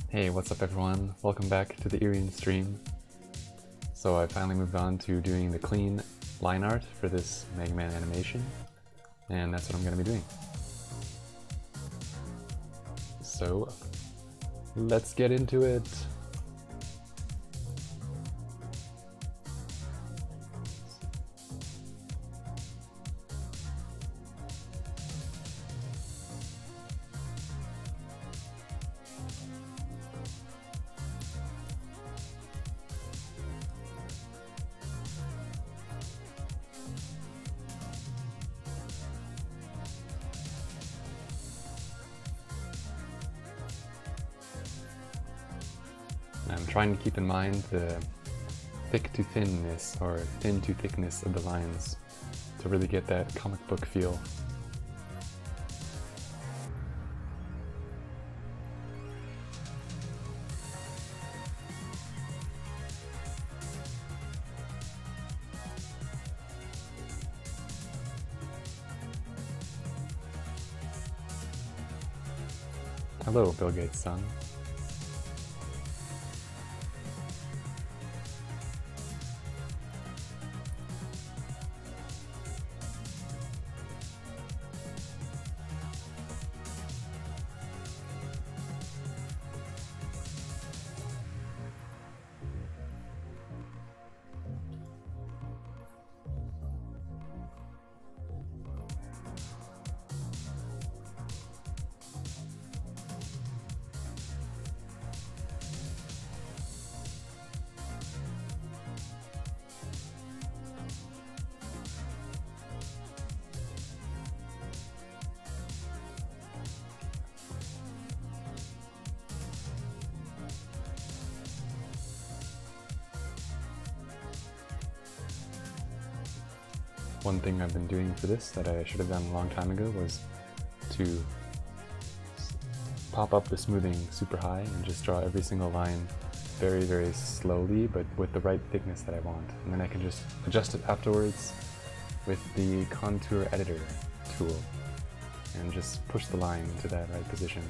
Hey, what's up everyone? Welcome back to the IrianStream. So I finally moved on to doing the clean line art for this Megaman animation, and that's what I'm going to be doing. So let's get into it. I'm trying to keep in mind the thick to thinness or thin to thickness of the lines to really get that comic book feel. Hello, Bill Gates' son. One thing I've been doing for this that I should have done a long time ago was to pop up the smoothing super high and just draw every single line very, very slowly, but with the right thickness that I want. And then I can just adjust it afterwards with the contour editor tool and just push the line to that right position.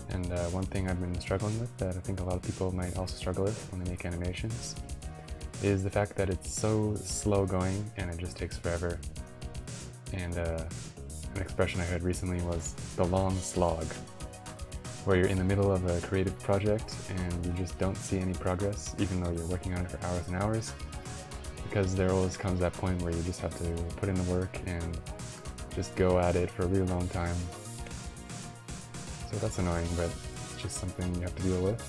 And one thing I've been struggling with that I think a lot of people might also struggle with when they make animations is the fact that it's so slow going and it just takes forever. And an expression I heard recently was the long slog, where you're in the middle of a creative project and you just don't see any progress even though you're working on it for hours and hours, because there always comes that point where you just have to put in the work and just go at it for a really long time. So that's annoying, but it's just something you have to deal with.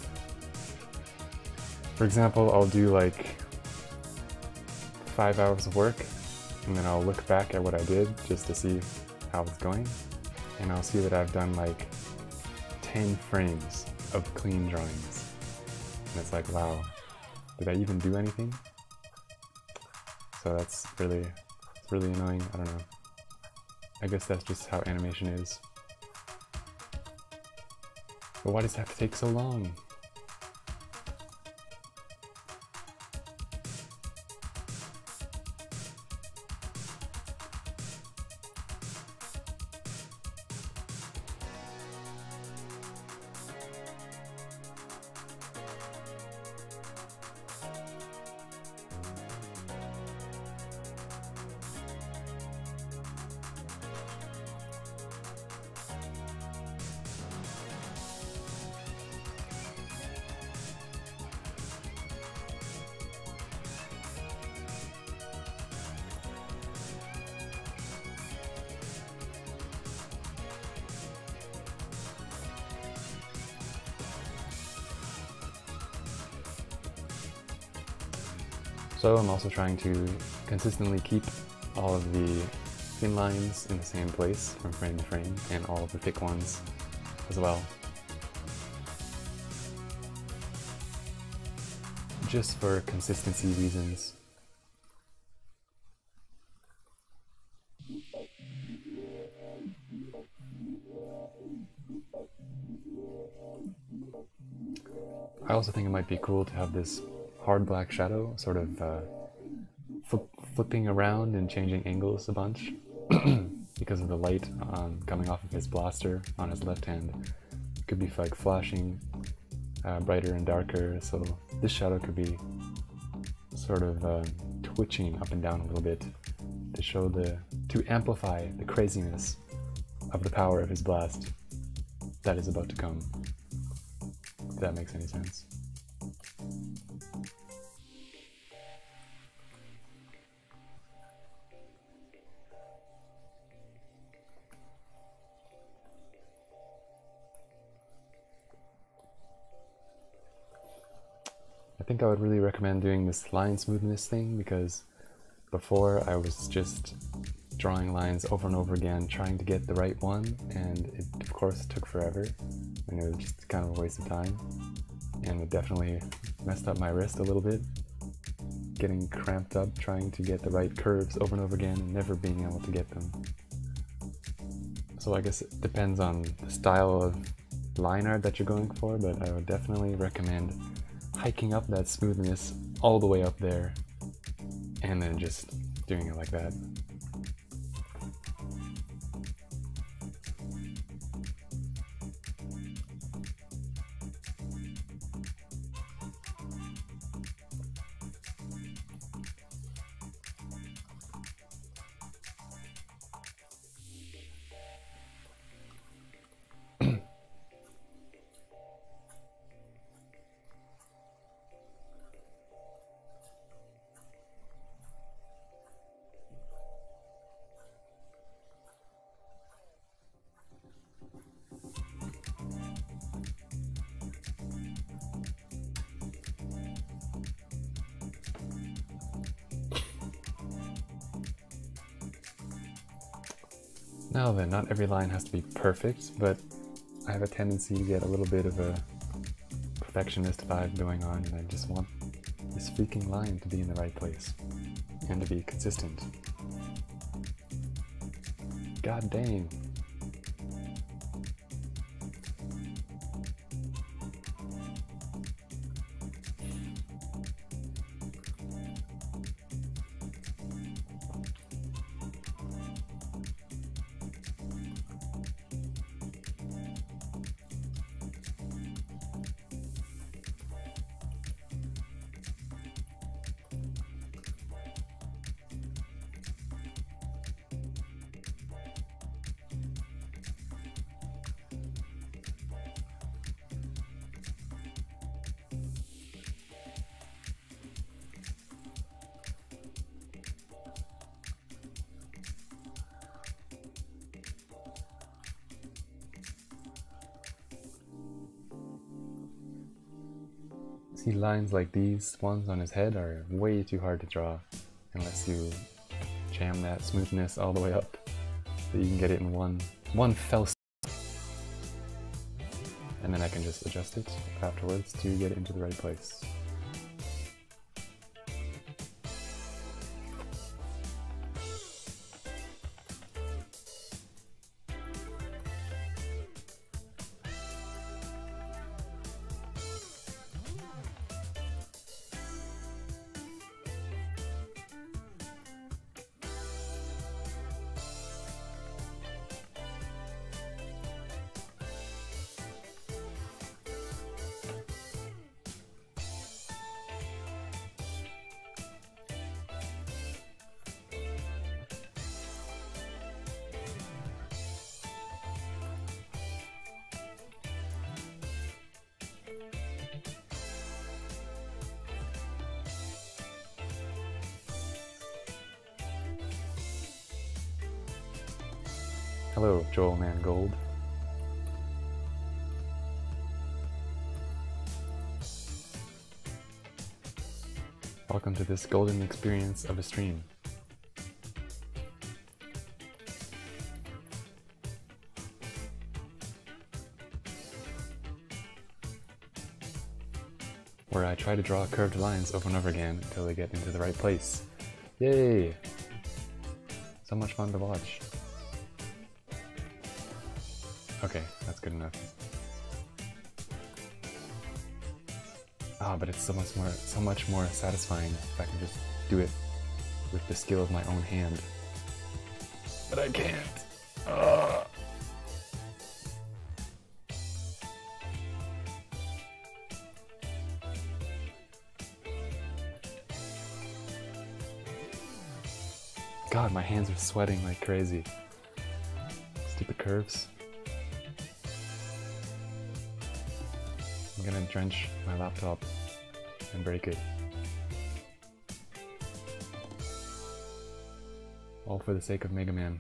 For example, I'll do like 5 hours of work, and then I'll look back at what I did just to see how it's going, and I'll see that I've done like 10 frames of clean drawings. And it's like, wow, did I even do anything? So that's really annoying. I don't know. I guess that's just how animation is. But why does it have to take so long? So I'm also trying to consistently keep all of the thin lines in the same place from frame to frame, and all of the thick ones as well. Just for consistency reasons. I also think it might be cool to have this hard black shadow sort of flipping around and changing angles a bunch because of the light coming off of his blaster on his left hand. It could be like flashing brighter and darker, so this shadow could be sort of twitching up and down a little bit to show to amplify the craziness of the power of his blast that is about to come. If that makes any sense. I think I would really recommend doing this line smoothness thing, because before I was just drawing lines over and over again trying to get the right one, and it of course took forever and it was just kind of a waste of time, and it definitely messed up my wrist a little bit, getting cramped up trying to get the right curves over and over again and never being able to get them. So I guess it depends on the style of line art that you're going for, but I would definitely recommend hiking up that smoothness all the way up there and then just doing it like that. Now then, not every line has to be perfect, but I have a tendency to get a little bit of a perfectionist vibe going on, and I just want this freaking line to be in the right place and to be consistent. God dang. See, lines like these ones on his head are way too hard to draw unless you jam that smoothness all the way up so you can get it in one fell swoop. And then I can just adjust it afterwards to get it into the right place. Hello, Joel Man Gold. Welcome to this golden experience of a stream. Where I try to draw curved lines over and over again until they get into the right place. Yay! So much fun to watch. Okay, that's good enough. Ah, but it's so much more satisfying if I can just do it with the skill of my own hand. But I can't. Ugh. God, my hands are sweating like crazy. Stupid curves. I'm gonna drench my laptop and break it. All for the sake of Megaman.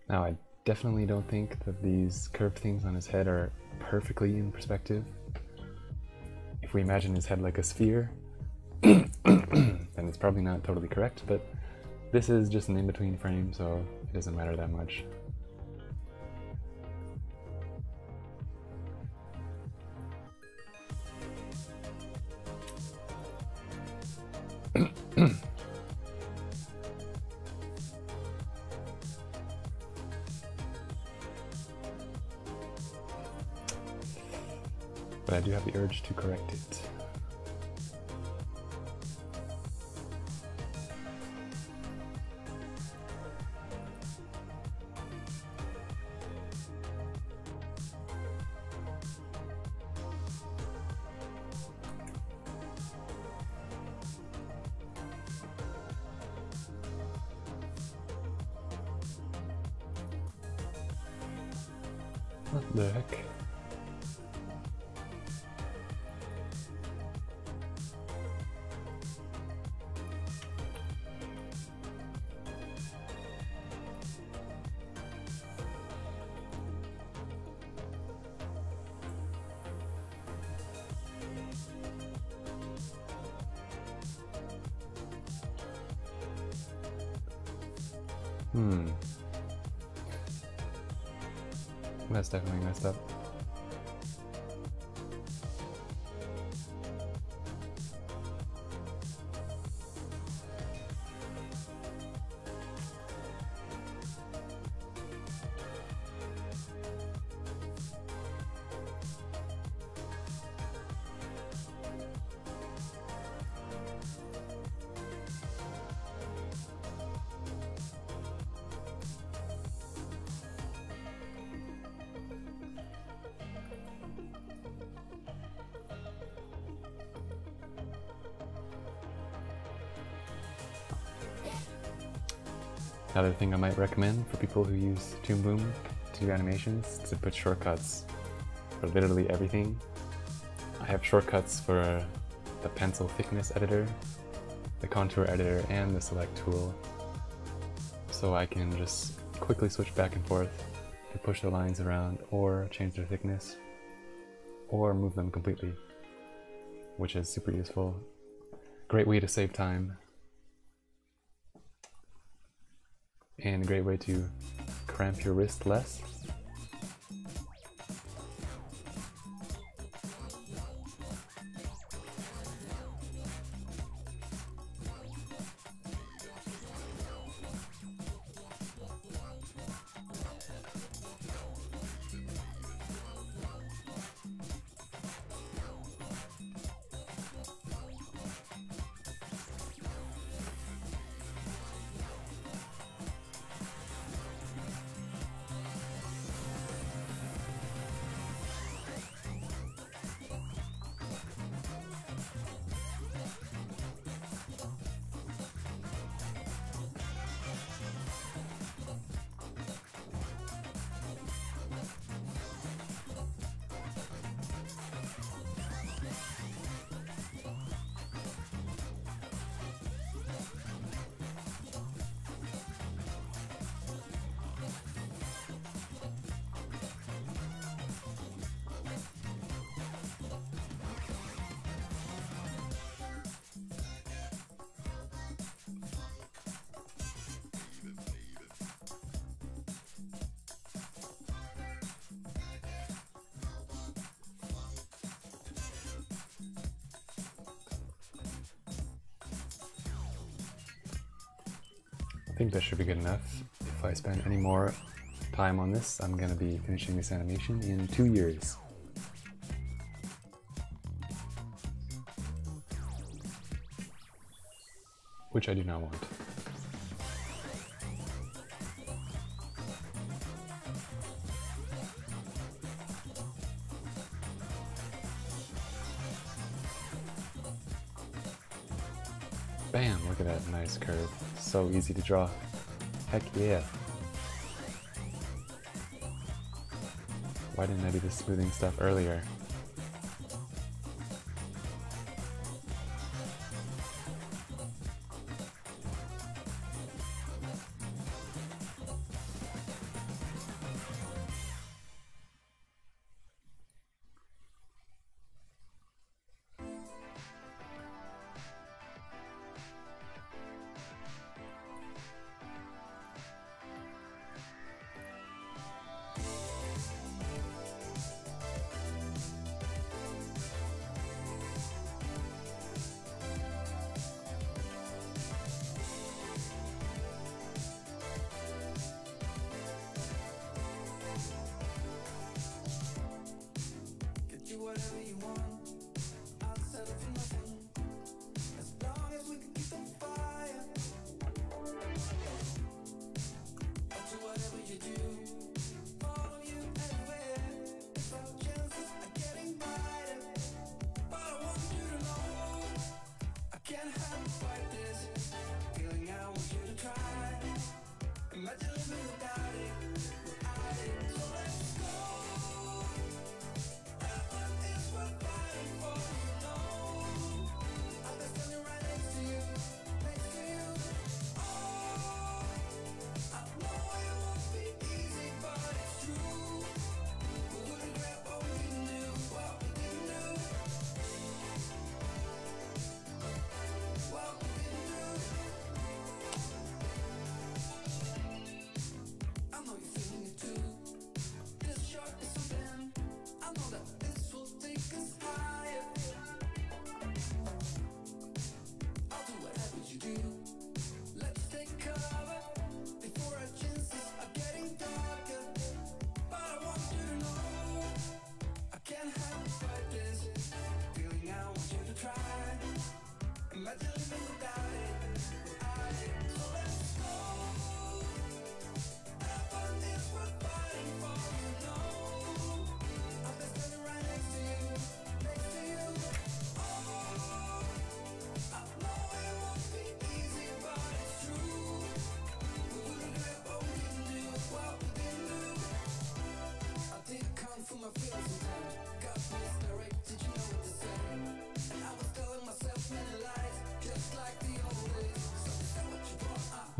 Now, I definitely don't think that these curved things on his head are perfectly in perspective. If we imagine his head like a sphere, then it's probably not totally correct, but this is just an in-between frame, so it doesn't matter that much. But I do have the urge to correct it. What the heck? That's definitely messed up. Another thing I might recommend for people who use Toon Boom to do animations is to put shortcuts for literally everything. I have shortcuts for the pencil thickness editor, the contour editor, and the select tool, so I can just quickly switch back and forth to push the lines around or change their thickness or move them completely, which is super useful. Great way to save time. And a great way to cramp your wrist less. think that should be good enough. If I spend any more time on this, I'm gonna be finishing this animation in 2 years. Which I do not want. Bam! Look at that nice curve. So easy to draw. Heck yeah. Why didn't I do the smoothing stuff earlier?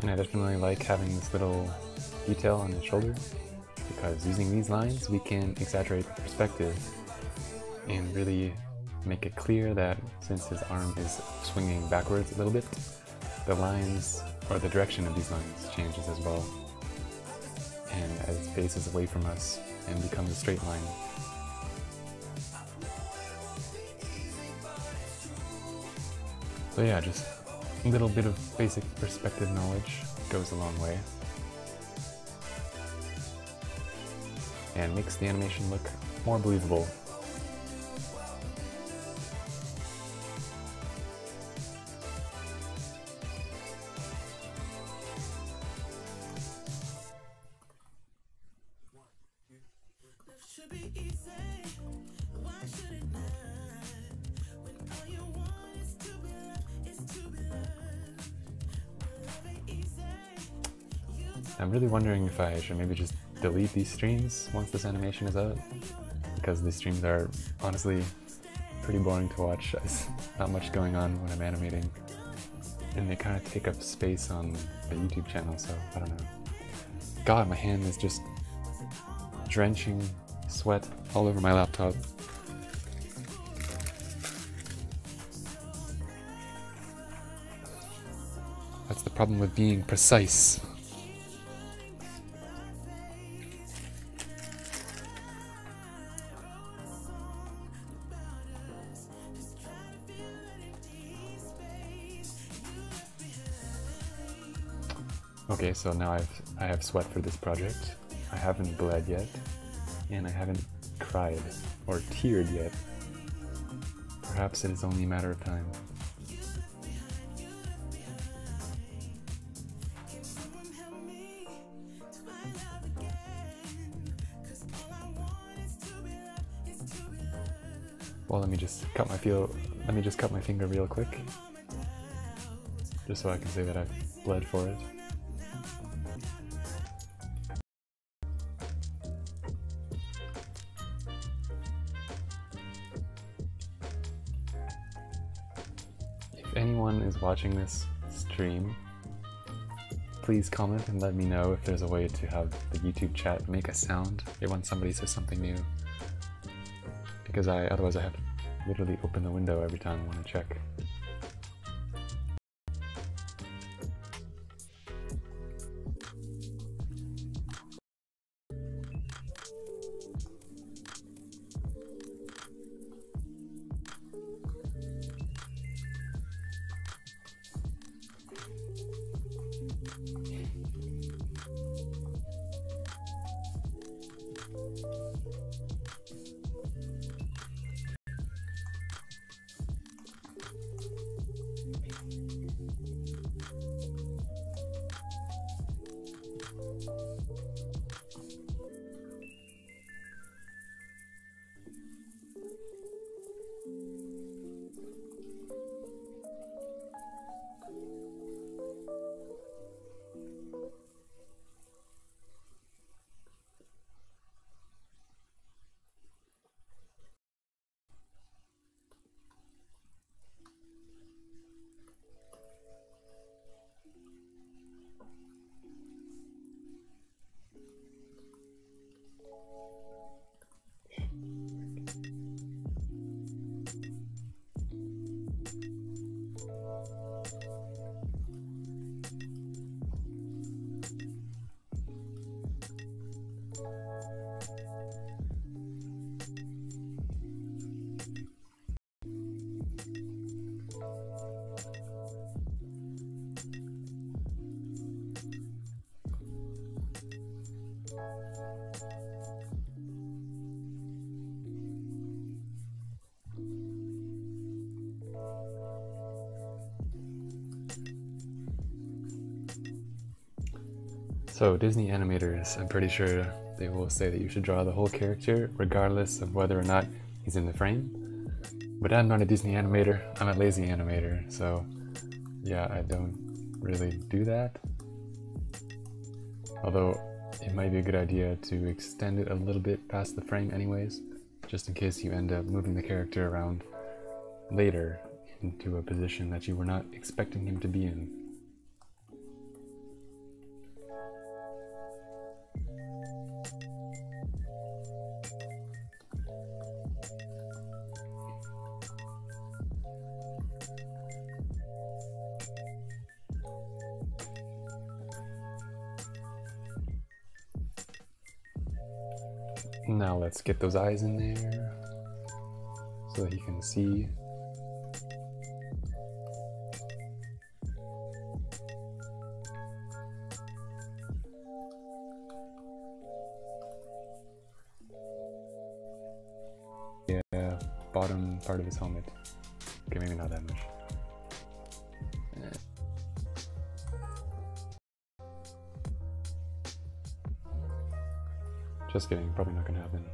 And I definitely like having this little detail on his shoulder, because using these lines we can exaggerate the perspective and really make it clear that since his arm is swinging backwards a little bit, the lines, or the direction of these lines, changes as well. And as it faces away from us and becomes a straight line. So yeah, just a little bit of basic perspective knowledge goes a long way. And makes the animation look more believable. I'm really wondering if I should maybe just delete these streams once this animation is out, because these streams are honestly pretty boring to watch. There's not much going on when I'm animating, and they kind of take up space on the YouTube channel, so I don't know. God, my hand is just drenching sweat all over my laptop. That's the problem with being precise. Okay, so now I have sweat for this project. I haven't bled yet, and I haven't cried or teared yet. Perhaps it is only a matter of time. Well, let me just cut my finger real quick, just so I can say that I've bled for it. If anyone is watching this stream, please comment and let me know if there's a way to have the YouTube chat make a sound when somebody says something new. Because otherwise I have to literally open the window every time I want to check. So Disney animators, I'm pretty sure they will say that you should draw the whole character regardless of whether or not he's in the frame. But I'm not a Disney animator, I'm a lazy animator, so yeah, I don't really do that. Although it might be a good idea to extend it a little bit past the frame anyways, just in case you end up moving the character around later into a position that you were not expecting him to be in. Now let's get those eyes in there so that he can see. Yeah, bottom part of his helmet. Okay, maybe not that much. Just kidding, probably not gonna happen.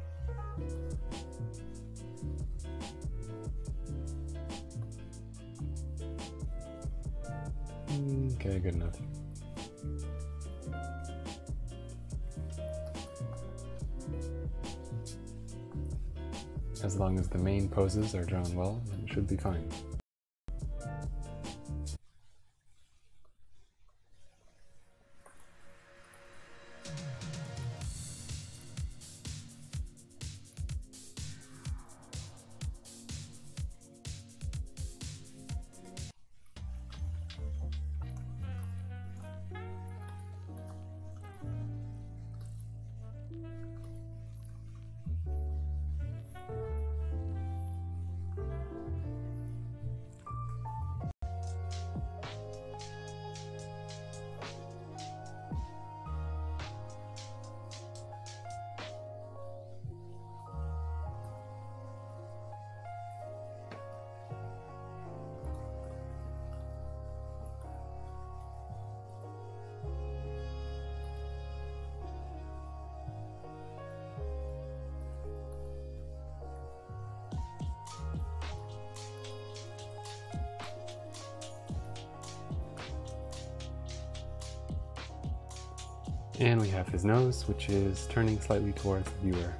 Okay, good enough. As long as the main poses are drawn well, then it should be fine. And we have his nose, which is turning slightly towards the viewer.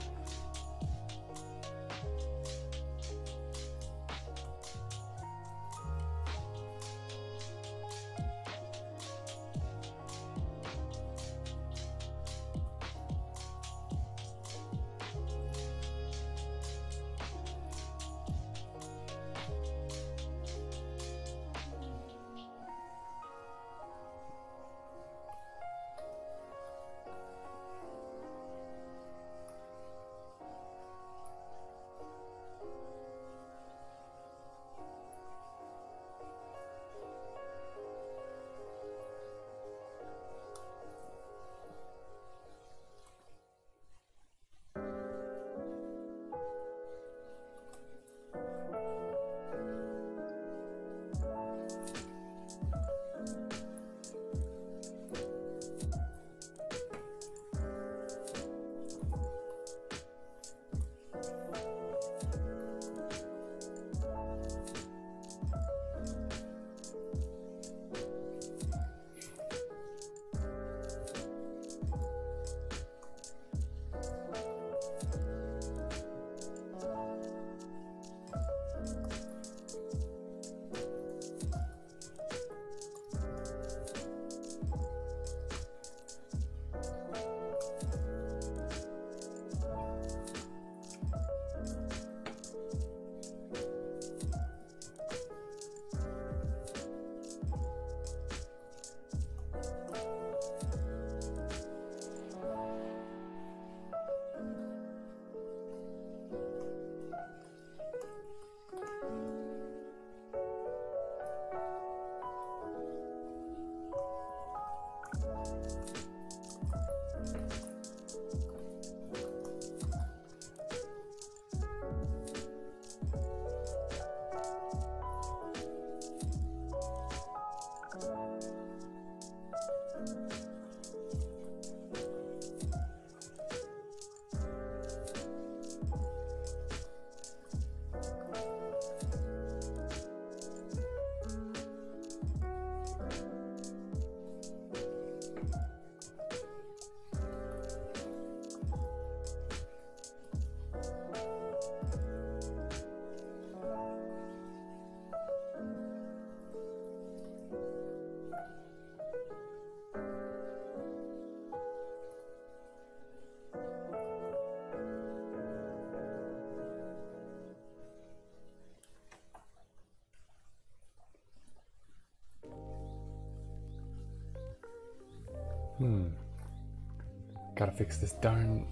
Gotta fix this darn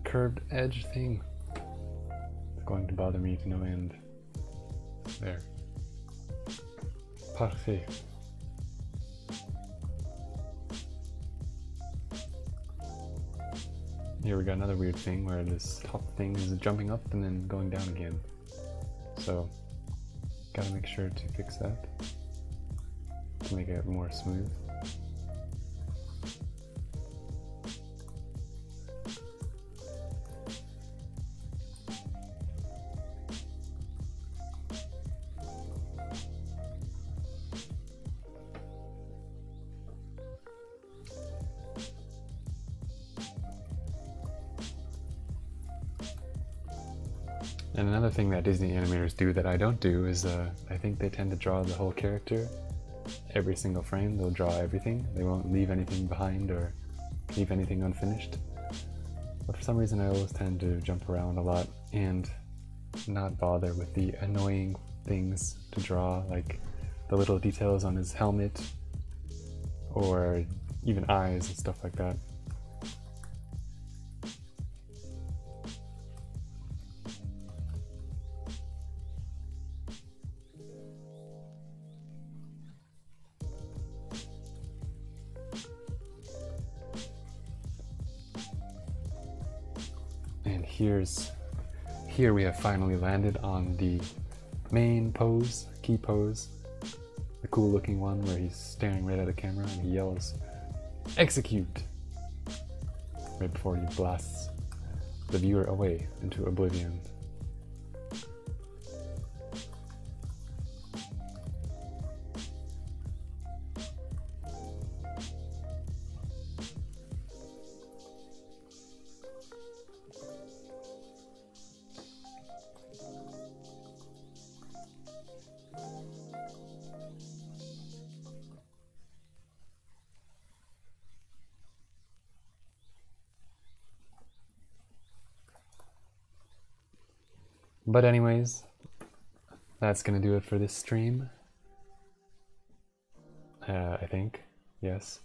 curved edge thing. It's going to bother me to no end. There. Parfait. Here we got another weird thing where this top thing is jumping up and then going down again. So, gotta make sure to fix that to make it more smooth. And another thing that Disney animators do that I don't do is I think they tend to draw the whole character every single frame. They'll draw everything. They won't leave anything behind or leave anything unfinished. But for some reason I always tend to jump around a lot and not bother with the annoying things to draw, like the little details on his helmet or even eyes and stuff like that. And here we have finally landed on the main pose, key pose, the cool looking one where he's staring right at the camera and he yells, "Execute!" right before he blasts the viewer away into oblivion. But anyways, that's gonna do it for this stream. I think, yes.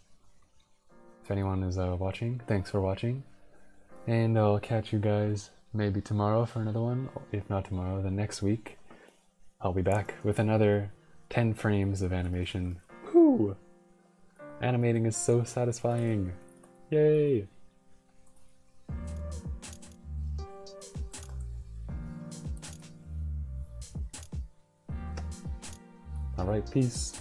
If anyone is watching, thanks for watching. And I'll catch you guys maybe tomorrow for another one. If not tomorrow, then next week. I'll be back with another 10 frames of animation. Woo! Animating is so satisfying. Yay! Alright, peace.